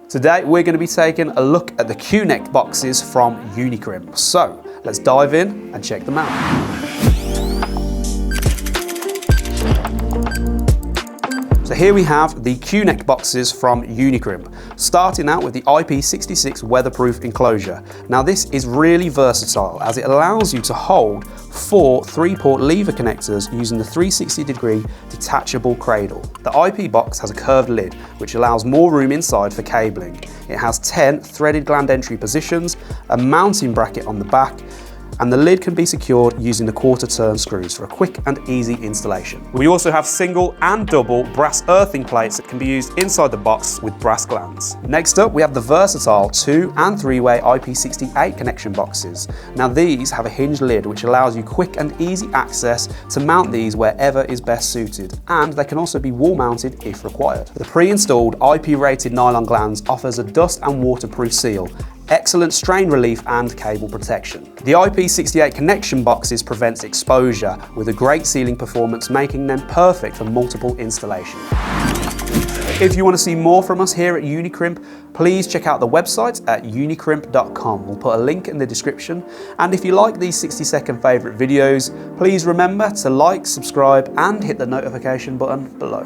Today we're going to be taking a look at the Q-Nect boxes from Unicrimp. So let's dive in and check them out. So here we have the Q-Nect boxes from Unicrimp, starting out with the IP66 weatherproof enclosure. Now this is really versatile as it allows you to hold 4 3-port lever connectors using the 360-degree detachable cradle. The IP box has a curved lid which allows more room inside for cabling. It has 10 threaded gland entry positions, a mounting bracket on the back, and the lid can be secured using the quarter-turn screws for a quick and easy installation. We also have single and double brass earthing plates that can be used inside the box with brass glands. Next up, we have the versatile 2- and 3-way IP68 connection boxes. Now these have a hinged lid which allows you quick and easy access to mount these wherever is best suited, and they can also be wall mounted if required. The pre-installed IP-rated nylon glands offers a dust and waterproof seal, excellent strain relief and cable protection. The IP68 connection boxes prevents exposure with a great sealing performance, making them perfect for multiple installations. If you want to see more from us here at Unicrimp, please check out the website at unicrimp.com. We'll put a link in the description. And if you like these 60-second favourite videos, please remember to like, subscribe and hit the notification button below.